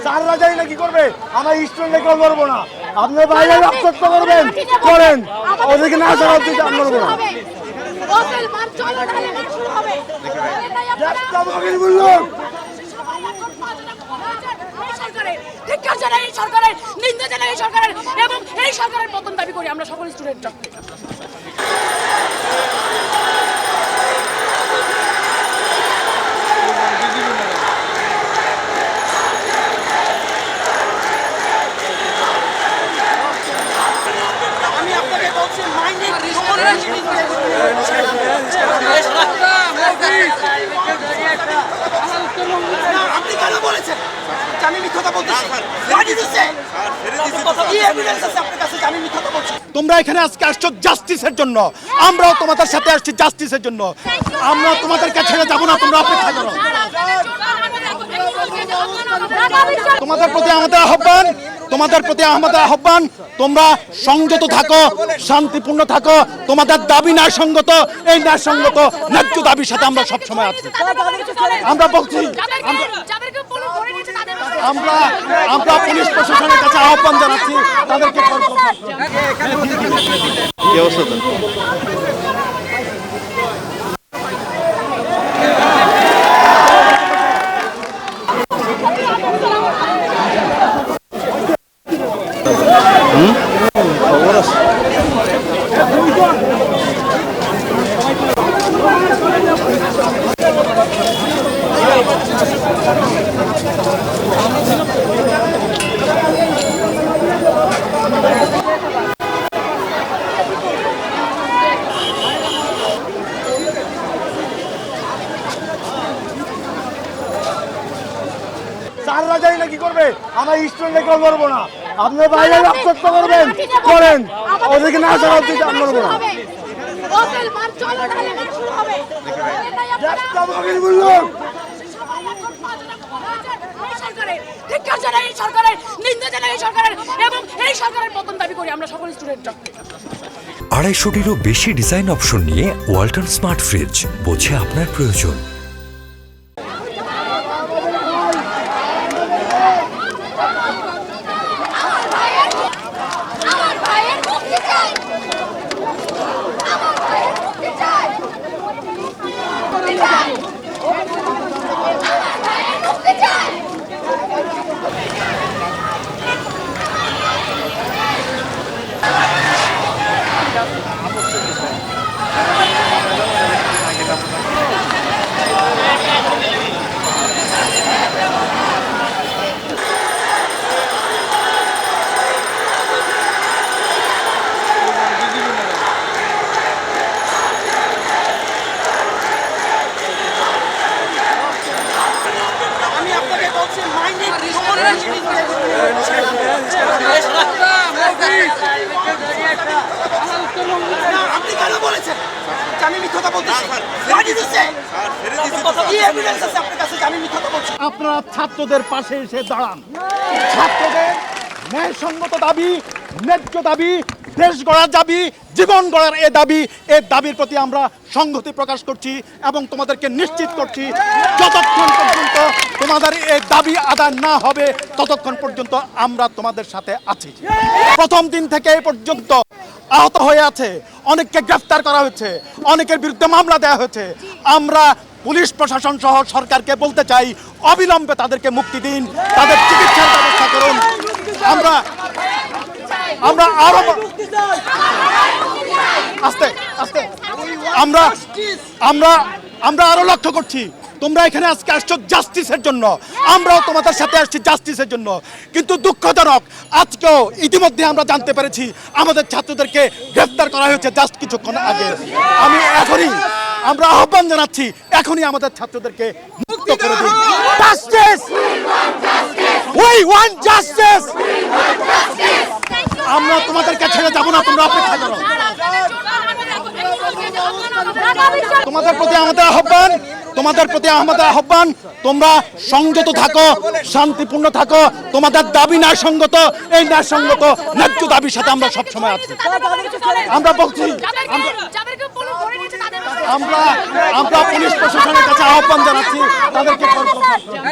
স্যাররা জানি না কি করবে, আমরা স্টুডেন্টে কেউ লড়বো না। আপনি বাইরে রক্ত করবেন করেন, ওদেরকে না ছাড়া উচিত আমরা লড়বো না। সরকারের নিন্দা জানাই সরকারের এবং এই সরকারের পতন দাবি করি আমরা সকল স্টুডেন্টরা। আপনি কেন বলেছেন আমি মিথ্যা বলতেছি? তোমরা এখানে আজকে আসছো জাস্টিসের জন্য, আমরাও তোমাদের সাথে আসছি জাস্টিসের জন্য। আমরা তোমাদেরকে ছেড়ে যাবো না, তোমরা অপেক্ষা করো। তোমাদের প্রতি আমাদের আহ্বান, তোমরা সংযত থাকো, শান্তিপূর্ণ থাকো। তোমাদের দাবি ন্যায়সঙ্গত, এই ন্যায়সঙ্গত ন্যায্য দাবির সাথে আমরা সবসময় আছি। আমরা বলছি, আমরা পুলিশ প্রশাসনের কাছে আহ্বান জানাচ্ছি তাদেরকে কি অবস্থা? খবর আছে? স্যাররা জানি না কি করবে, আমরা স্টুডেন্টে কেউ লড়বো না। আপনি বাইরে রক্ত করবেন করেন, ওদেরকে না ছাড়া উচিত আমরা লড়বো না। সরকারের নিন্দা জানাই সরকারের এবং এই সরকারের পতন দাবি করি আমরা সকল স্টুডেন্টরা। 250-টিরও বেশি ডিজাইন অপশন নিয়ে ওয়ালটন স্মার্ট ফ্রিজ, বোঝে আপনার প্রয়োজন। আপনি কেন বলেছেন আমি মিথ্যা বলতেছি? আপনারা ছাত্রদের পাশে এসে দাঁড়ান। ছাত্রদের ন্যায়সঙ্গত দাবি, ন্যায্য দাবি, দেশ গড়ার দাবি, জীবন গড়ার এ দাবির প্রতি আমরা সংহতি প্রকাশ করছি এবং তোমাদেরকে নিশ্চিত করছি যতক্ষণ পর্যন্ত তোমাদের এই দাবি আদায় না হবে ততক্ষণ পর্যন্ত আমরা তোমাদের সাথে আছি। প্রথম দিন থেকে এই পর্যন্ত আহত হয়ে আছে, অনেককে গ্রেফতার করা হয়েছে, অনেকের বিরুদ্ধে মামলা দেওয়া হয়েছে। আমরা পুলিশ প্রশাসন সহ সরকারকে বলতে চাই অবিলম্বে তাদেরকে মুক্তি দিন, তাদের চিকিৎসার ব্যবস্থা করুন। আমরা আরো আস্তে আস্তে আমরা আরো লক্ষ্য করছি তোমরা এখানে আজকে আসছো জাস্টিসের জন্য, আমরাও তোমাদের সাথে আসছি জাস্টিসের জন্য। কিন্তু দুঃখজনক আজকেও ইতিমধ্যে আমরা জানতে পেরেছি আমাদের ছাত্রদেরকে গ্রেফতার করা হয়েছে জাস্ট কিছুক্ষণ আগে। আমরা আহ্বান জানাচ্ছি এখনই আমাদের ছাত্রদেরকে মুক্ত করে দিন। Justice, we want justice. আমরা তোমাদেরকে ছেড়ে যাবো না, তোমরা অপেক্ষা করো। তোমাদের প্রতি আমাদের আহ্বান, তোমরা সংযত থাকো, শান্তিপূর্ণ থাকো। তোমাদের দাবি ন্যায়সঙ্গত, এই ন্যায়সঙ্গত ন্যায্য দাবির সাথে আমরা সবসময় আছি। আমরা বলছি, আমরা পুলিশ প্রশাসনের কাছে আহ্বান জানাচ্ছি তাদেরকে